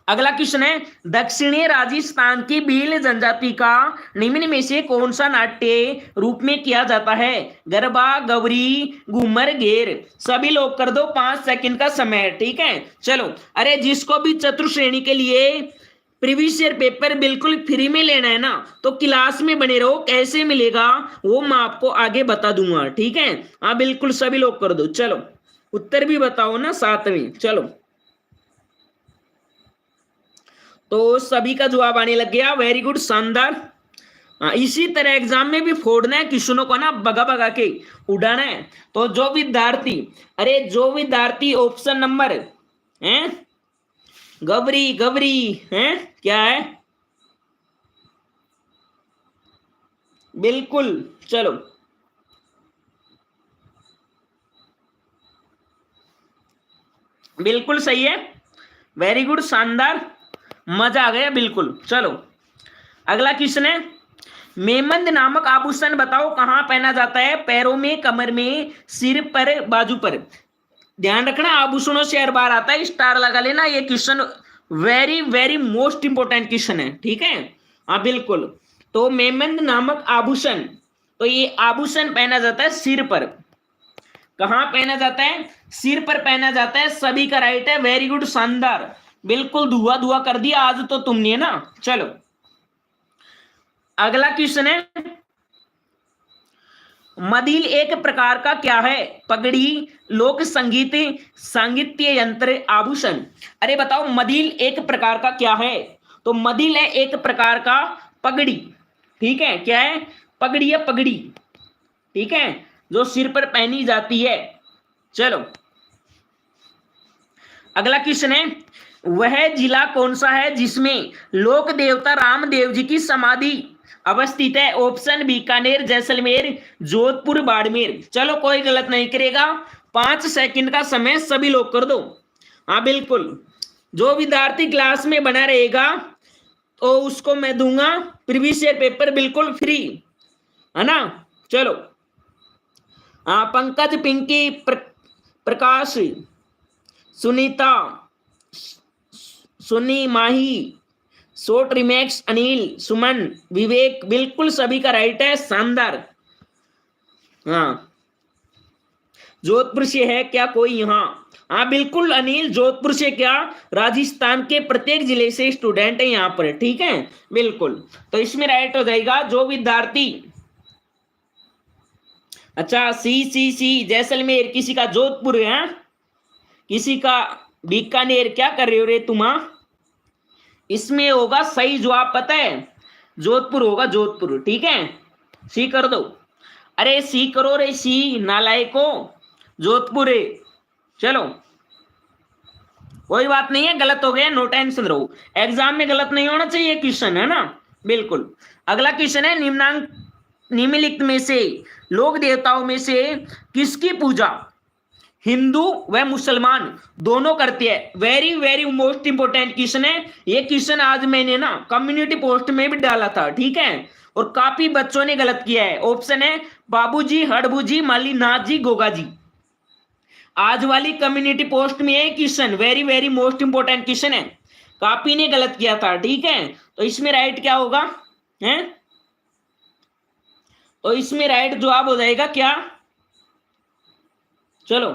अगला क्वेश्चन है, दक्षिणी राजस्थान की भील जनजाति का निम्न में से कौन सा नाट्य रूप में किया जाता है? गरबा, गौरी, घूमर, घेर। सभी लोग कर दो, 5 सेकंड का समय है। ठीक है, चलो, अरे जिसको भी चतुर्थ श्रेणी के लिए प्रीवियस ईयर पेपर बिल्कुल फ्री में लेना है ना, तो क्लास में बने रहो, कैसे मिलेगा वो मैं आपको आगे बता दूंगा। ठीक है, हाँ बिल्कुल सभी लोग कर दो। चलो, उत्तर भी बताओ ना साथ में। चलो, तो सभी का जवाब आने लग गया, वेरी गुड, शानदार। इसी तरह एग्जाम में भी फोड़ना है क्वेश्चनों को ना, भगा भगा के उड़ाना है। तो जो विद्यार्थी ऑप्शन नंबर है गबरी है, क्या है? बिल्कुल, चलो, बिल्कुल सही है, वेरी गुड, शानदार, मजा आ गया, बिल्कुल। चलो, अगला क्वेश्चन है, मेमंद नामक आभूषण बताओ कहां पहना जाता है? पैरों में, कमर में, सिर पर, बाजू पर। ध्यान रखना, आभूषणों से हर बार आता है, स्टार लगा लेना। ये question very very most important question है। ठीक है, हाँ बिल्कुल। तो मेमंद नामक आभूषण, तो ये आभूषण पहना जाता है सिर पर। कहां पहना जाता है? सिर पर पहना जाता है। सभी का राइट है, वेरी गुड, शानदार, बिल्कुल धुआ कर दिया आज तो तुमने ना। चलो, अगला क्वेश्चन है, मदिल एक प्रकार का क्या है? पगड़ी, लोक संगीत, सांगित्य यंत्र, आभूषण। अरे बताओ मदिल एक प्रकार का क्या है? तो मदिल है एक प्रकार का पगड़ी। ठीक है, क्या है? पगड़ी है, पगड़ी। ठीक है, जो सिर पर पहनी जाती है। चलो, अगला क्वेश्चन है, वह जिला कौन सा है जिसमें लोक देवता रामदेव जी की समाधि अवस्थित है? ऑप्शन बीकानेर, जैसलमेर, जोधपुर, बाड़मेर। चलो कोई गलत नहीं करेगा, 5 सेकंड का समय सभी लोग कर दो। हाँ बिल्कुल, जो विद्यार्थी क्लास में बना रहेगा तो उसको मैं दूंगा प्रीवियस ईयर पेपर बिल्कुल फ्री, है ना। चलो पंकज, पिंकी, प्रकाश, सुनीता, सुनी, माही, शॉर्ट रिमैक्स, अनिल, सुमन, विवेक, बिल्कुल सभी का राइट है, शानदार। हाँ जोधपुर से है क्या कोई यहाँ? हाँ बिल्कुल अनिल, जोधपुर से क्या, राजस्थान के प्रत्येक जिले से स्टूडेंट है यहाँ पर, ठीक है बिल्कुल। तो इसमें राइट हो जाएगा जो विद्यार्थी, अच्छा सी जैसलमेर, किसी का जोधपुर है, किसी का बीकानेर, क्या कर रहे हो रे तुम? इसमें होगा सही जवाब पता है, जोधपुर होगा, जोधपुर, ठीक है। सी कर दो, अरे सी करो रे, सी नालायको, जोधपुर है। चलो कोई बात नहीं है, गलत हो गया, नो टेंशन रहो, एग्जाम में गलत नहीं होना चाहिए क्वेश्चन, है ना बिल्कुल। अगला क्वेश्चन है, निम्नलिखित में से लोक देवताओं में से किसकी पूजा हिंदू व मुसलमान दोनों करते हैं? Very very most important question है ये। क्वेश्चन आज मैंने ना कम्युनिटी पोस्ट में भी डाला था, ठीक है, और काफी बच्चों ने गलत किया है। ऑप्शन है बाबूजी, हड़बूजी, मालीनाथ जी, गोगा जी। आज वाली कम्युनिटी पोस्ट में है question, very very most important question है, काफी ने गलत किया था, ठीक है। तो इसमें राइट क्या होगा है? तो इसमें राइट जवाब हो जाएगा क्या? चलो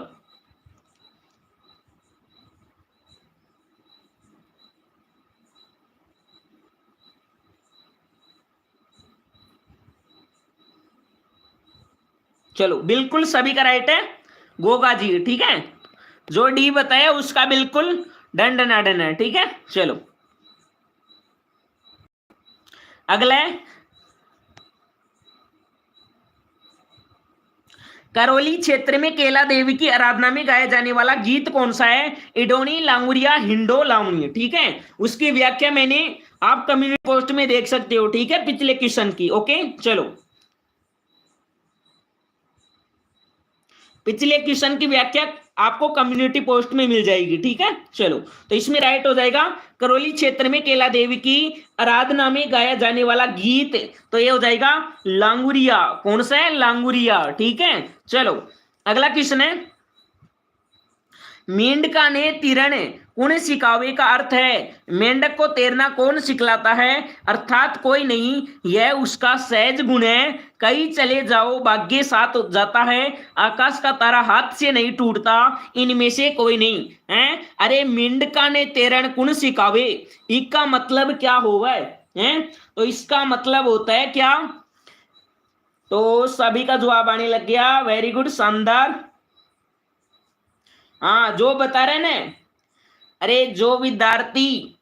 चलो बिल्कुल सभी का राइट है, गोगा जी, ठीक है। जो डी बताया उसका बिल्कुल डन डन डन है, ठीक है। चलो अगला है, करौली क्षेत्र में केला देवी की आराधना में गाया जाने वाला गीत कौन सा है? इडोनी, लांगुरिया, हिंडो, लावणी, ठीक है। उसकी व्याख्या मैंने आप कम्युनिटी पोस्ट में देख सकते हो, ठीक है, पिछले क्वेश्चन की। ओके चलो, पिछले क्वेश्चन की व्याख्या आपको कम्युनिटी पोस्ट में मिल जाएगी, ठीक है। चलो तो इसमें राइट हो जाएगा, करौली क्षेत्र में केला देवी की आराधना में गाया जाने वाला गीत, तो ये हो जाएगा लांगुरिया। कौन सा है? लांगुरिया, ठीक है। चलो अगला क्वेश्चन है, मेंढका ने तिरण कुण सिखावे का अर्थ है, मेंढक को तैरना कौन सिखलाता है? अर्थात कोई नहीं, यह उसका सहज गुण है, कहीं चले जाओ भाग्य साथ हो जाता है, आकाश का तारा हाथ से नहीं टूटता, इनमें से कोई नहीं है। अरे मेंढका ने तैरण कुण सिखावे, इसका मतलब क्या होगा है? तो इसका मतलब होता है क्या? तो सभी का जवाब आने लग गया, वेरी गुड, शानदार। हाँ जो बता रहे ना, अरे जो विद्यार्थी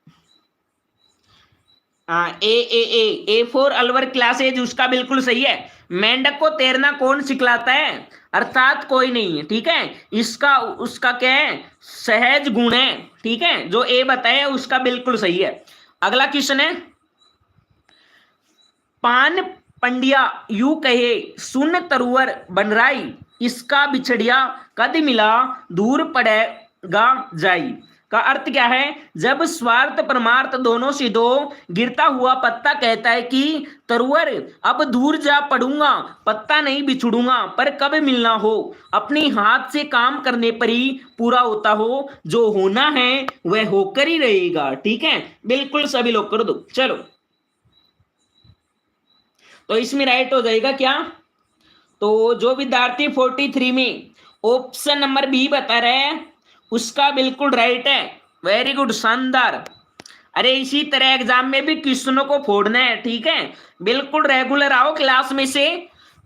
ए फॉर अलवर क्लासेज, उसका बिल्कुल सही है। मेंढक को तैरना कौन सिखलाता है? अर्थात कोई नहीं है, ठीक है। इसका उसका क्या है? सहज गुण है, ठीक है। जो ए बताया उसका बिल्कुल सही है। अगला क्वेश्चन है, पान पंडिया यू कहे, सुन तरुवर बनराई, इसका बिछड़िया कद मिला, दूर पड़ेगा जाई, का अर्थ क्या है? जब स्वार्थ परमार्थ दोनों से दो, गिरता हुआ पत्ता कहता है कि तरुवर अब दूर जा पड़ूंगा, पत्ता नहीं बिछड़ूंगा, पर कब मिलना हो, अपने हाथ से काम करने पर ही पूरा होता हो, जो होना है वह होकर ही रहेगा, ठीक है। बिल्कुल सभी लोग कर दो। चलो तो इसमें राइट हो जाएगा क्या? तो जो विद्यार्थी 43 में ऑप्शन नंबर बी बता रहे हैं उसका बिल्कुल राइट है, वेरी गुड, शानदार। अरे इसी तरह एग्जाम में भी क्वेश्चनों को फोड़ना है, ठीक है। बिल्कुल रेगुलर आओ क्लास में से,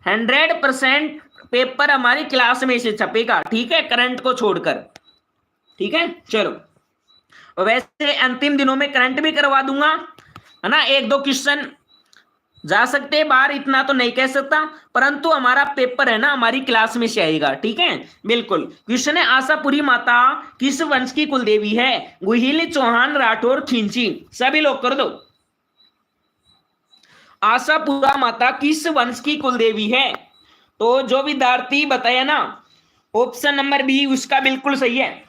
100% पेपर हमारी क्लास में से छपेगा, ठीक है, करंट को छोड़कर, ठीक है। चलो वैसे अंतिम दिनों में करंट भी करवा दूंगा, है ना। 1-2 क्वेश्चन जा सकते हैं बाहर, इतना तो नहीं कह सकता, परंतु हमारा पेपर है ना हमारी क्लास में से आएगा, ठीक है। बिल्कुल क्वेश्चन है, आशापुरी माता किस वंश की कुलदेवी है? गुहिल, चौहान, राठौर, खिंची, सभी लोग कर दो। आशापुरा माता किस वंश की कुलदेवी है? तो जो विद्यार्थी बताया ना ऑप्शन नंबर बी उसका बिल्कुल सही है।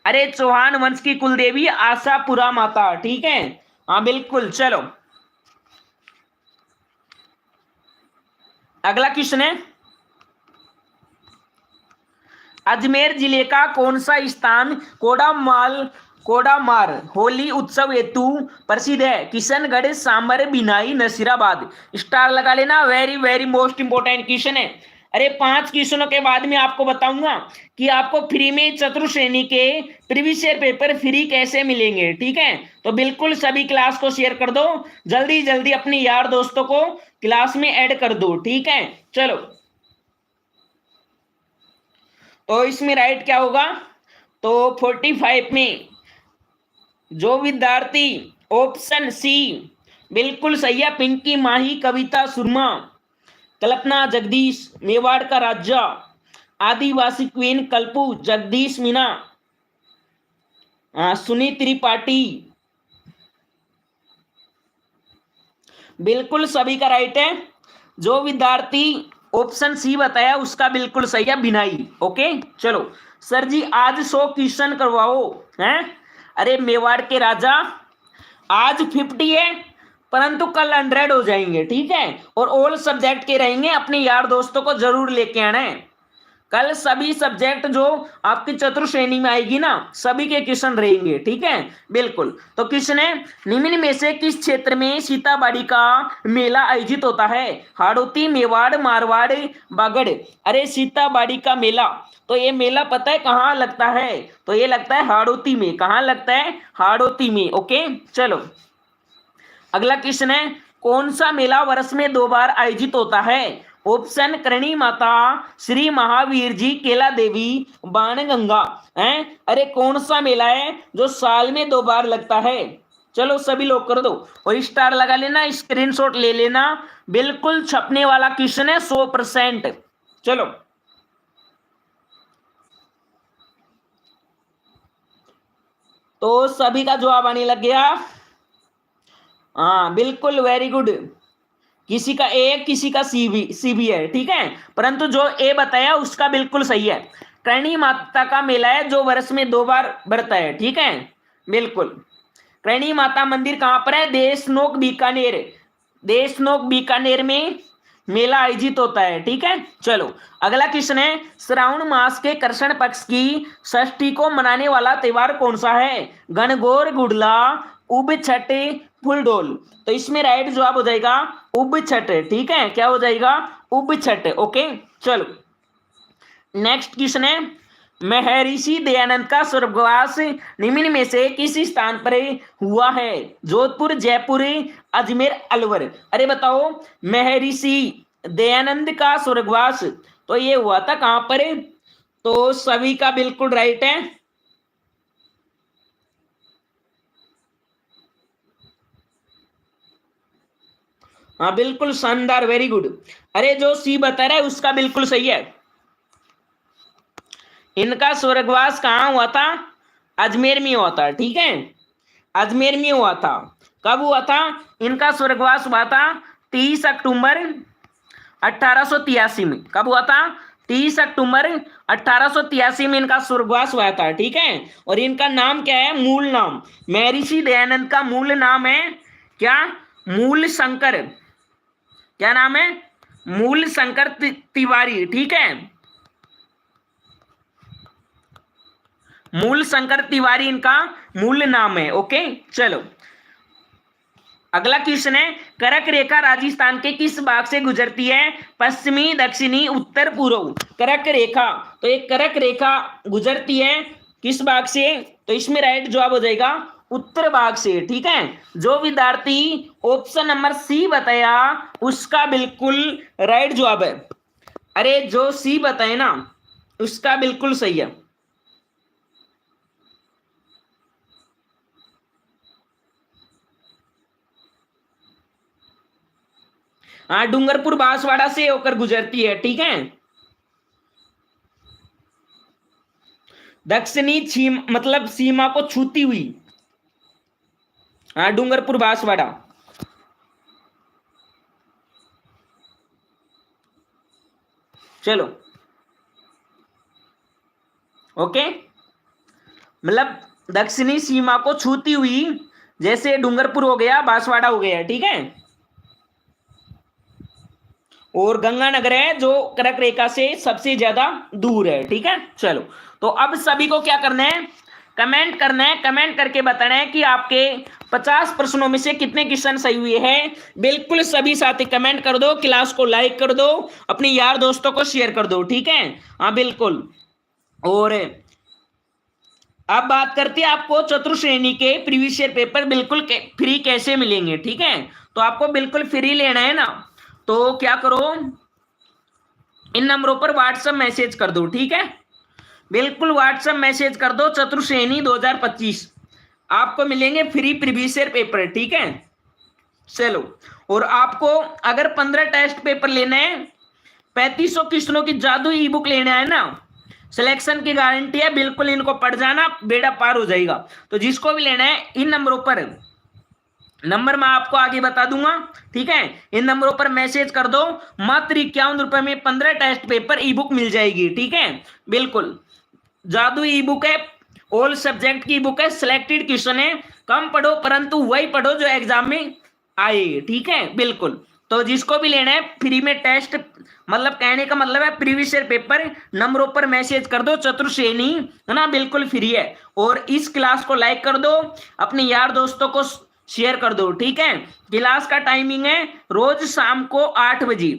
अरे चौहान वंश की कुलदेवी आशापुरा माता, ठीक है। हाँ बिल्कुल। चलो अगला क्वेश्चन है, अजमेर जिले का कौन सा स्थान कोडामार होली उत्सव हेतु प्रसिद्ध है? किशनगढ़, सांबर, बिनाई, नसीराबाद। स्टार लगा लेना, very very most important question है। अरे 5 क्वेश्चनों के बाद में आपको बताऊंगा कि आपको फ्री में चतुर्थ श्रेणी के प्रीवियस ईयर पेपर फ्री कैसे मिलेंगे, ठीक है। तो बिल्कुल सभी क्लास को शेयर कर दो, जल्दी जल्दी अपने यार दोस्तों को क्लास में ऐड कर दो, ठीक है। चलो तो इसमें राइट क्या होगा? तो 45 में जो विद्यार्थी ऑप्शन सी बिल्कुल सही है, पिंकी माही, कविता सुरमा, कल्पना जगदीश, मेवाड़ का राजा, आदिवासी क्वीन कल्पू, जगदीश मीना, सुनी त्रिपाठी, बिल्कुल सभी का राइट है। जो विद्यार्थी ऑप्शन सी बताया उसका बिल्कुल सही है, बिनाई। ओके चलो सर जी आज 100 क्वेश्चन करवाओ हैं। अरे मेवाड़ के राजा आज 50 है, परंतु कल 100 हो जाएंगे, ठीक है। और ऑल सब्जेक्ट के रहेंगे, अपने यार दोस्तों को जरूर लेके आना है। कल सभी सब्जेक्ट जो आपकी चतुर्थ श्रेणी में आएगी ना, सभी के क्वेश्चन रहेंगे, ठीक है। बिल्कुल। तो क्वेश्चन है, निम्न में से किस क्षेत्र में सीताबाड़ी का मेला आयोजित होता है? हाड़ौती, मेवाड़, मारवाड़, बागड़। अरे सीताबाड़ी का मेला, तो ये मेला पता है कहाँ लगता है? तो ये लगता है हाड़ौती में। कहाँ लगता है? हाड़ौती में। ओके चलो अगला क्वेश्चन है, कौन सा मेला वर्ष में 2 बार आयोजित होता है? ऑप्शन करणी माता, श्री महावीर जी, केला देवी, बाणगंगा है। अरे कौन सा मेला है जो साल में 2 बार लगता है? चलो सभी लोग कर दो और स्टार लगा लेना, स्क्रीनशॉट ले लेना, बिल्कुल छपने वाला क्वेश्चन है 100%। चलो तो सभी का जवाब आने लग गया। हाँ बिल्कुल वेरी गुड। किसी का ए, किसी का सी भी है, ठीक है। परंतु जो ए बताया उसका बिल्कुल सही है। करणी माता का मेला है जो वर्ष में 2 बार बढ़ता है, ठीक है। बिल्कुल। करणी माता मंदिर कहां पर है? देशनोक बीकानेर। देशनोक बीकानेर में मेला आयोजित होता है, ठीक है। चलो अगला क्वेश्चन है, श्रावण मास के कृष्ण पक्ष की षष्ठी को मनाने वाला त्योहार कौन सा है? गणगौर, गुड़ला, उब छठ, फुलडोल। तो इसमें राइट जवाब हो जाएगा उब छठ, ठीक है। क्या हो जाएगा? उब छठ। ओके चलो नेक्स्ट क्वेश्चन है, महर्षि दयानंद का स्वर्गवास निम्न में से किस स्थान पर हुआ है? जोधपुर, जयपुर, अजमेर, अलवर। अरे बताओ महर्षि दयानंद का स्वर्गवास तो ये हुआ था कहां पर? तो सभी का बिल्कुल राइट है। हाँ बिल्कुल शानदार, वेरी गुड। अरे जो सी बता रहा है उसका बिल्कुल सही है। इनका स्वर्गवास कहाँ हुआ था? अजमेर में हुआ था, ठीक है। अजमेर में हुआ था। कब हुआ था इनका स्वर्गवास? हुआ था 30 अक्टूबर 1883 में। कब हुआ था? 30 अक्टूबर 1883 में इनका स्वर्गवास हुआ था, ठीक है। और इनका नाम क्या है? मूल नाम महर्षि दयानंद का मूल नाम है क्या? मूल शंकर। क्या नाम है? मूल शंकर तिवारी, ठीक है। मूल शंकर तिवारी इनका मूल नाम है। ओके चलो अगला क्वेश्चन है, कर्क रेखा राजस्थान के किस भाग से गुजरती है? पश्चिमी, दक्षिणी, उत्तर, पूर्व। कर्क रेखा, तो एक कर्क रेखा गुजरती है किस भाग से? तो इसमें राइट जवाब हो जाएगा उत्तर भाग से, ठीक है। जो विद्यार्थी ऑप्शन नंबर सी बताया उसका बिल्कुल राइट जवाब है। अरे जो सी बताए ना उसका बिल्कुल सही है। हाँ डूंगरपुर बांसवाड़ा से होकर गुजरती है, ठीक है। दक्षिणी मतलब सीमा को छूती हुई। हाँ डूंगरपुर बांसवाड़ा। चलो ओके, मतलब दक्षिणी सीमा को छूती हुई, जैसे डूंगरपुर हो गया, बांसवाड़ा हो गया, ठीक है, और गंगानगर है जो कर्क रेखा से सबसे ज्यादा दूर है, ठीक है। चलो तो अब सभी को क्या करना है, कमेंट करना है, कमेंट करके बताना है कि आपके 50 प्रश्नों में से कितने क्वेश्चन सही हुए हैं। बिल्कुल सभी साथी कमेंट कर दो, क्लास को लाइक कर दो, अपने यार दोस्तों को शेयर कर दो, ठीक है। हाँ बिल्कुल। और अब बात करते हैं आपको चतुर्श्रेणी के प्रीवियस ईयर पेपर बिल्कुल फ्री कैसे मिलेंगे, ठीक है। तो आपको बिल्कुल फ्री लेना है ना, तो क्या करो, इन नंबरों पर व्हाट्सएप मैसेज कर दो, ठीक है। बिल्कुल व्हाट्सएप मैसेज कर दो, चतुर्श्रेणी 2025 आपको मिलेंगे फ्री प्रीवियस ईयर पेपर, ठीक है। चलो, और आपको अगर 15 टेस्ट पेपर लेना है, 3500 क्वेश्चनों की जादू ई बुक लेना है ना, सिलेक्शन की गारंटी है, बिल्कुल इनको पढ़ जाना, बेड़ा पार हो जाएगा। तो जिसको भी लेना है इन नंबरों पर, नंबर मैं आपको आगे बता दूंगा, ठीक है, इन नंबरों पर मैसेज कर दो, मात्र 51 रुपए में 15 टेस्ट पेपर ई बुक मिल जाएगी, ठीक है। बिल्कुल जादू ई बुक है, ऑल सब्जेक्ट की बुक है, सिलेक्टेड क्वेश्चन है, कम पढ़ो परंतु वही पढ़ो जो एग्जाम में आए, ठीक है। बिल्कुल, तो जिसको भी लेना है फ्री में टेस्ट, मतलब कहने का मतलब है प्रीवियस ईयर पेपर, नंबरों पर मैसेज कर दो, चतुर्श्रेणी है ना, बिल्कुल फ्री है। और इस क्लास को लाइक कर दो, अपने यार दोस्तों को शेयर कर दो, ठीक है। क्लास का टाइमिंग है रोज शाम को 8 बजे,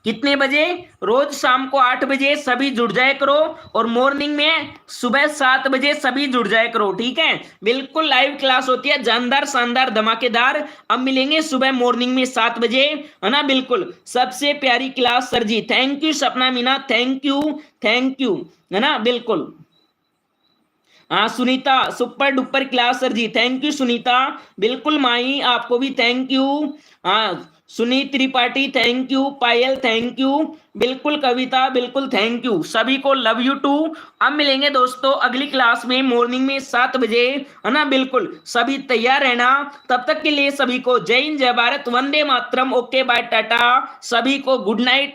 कितने बजे, रोज शाम को 8 बजे सभी जुड़ जाए करो, और मॉर्निंग में सुबह 7 बजे सभी जुड़ जाए करो, ठीक है। बिल्कुल लाइव क्लास होती है, जानदार शानदार धमाकेदार। अब मिलेंगे सुबह मॉर्निंग में 7 बजे, है ना, बिल्कुल सबसे प्यारी class sir ji, thank you Sapna Meena, thank you, है ना, बिल्कुल। हाँ Sunita super duper class sir ji, thank you Sunita, बिल्कुल माई आपको भी थैंक यू। हाँ Sunit Tripathi thank you, Payal thank you, बिल्कुल कविता बिल्कुल थैंक यू, सभी को लव यू टू। अब मिलेंगे दोस्तों अगली क्लास में मॉर्निंग में 7 बजे, है ना, बिल्कुल सभी तैयार रहना। तब तक के लिए सभी को जय हिंद, जय भारत, वंदे मातरम, ओके बाय टाटा, सभी को गुड नाइट।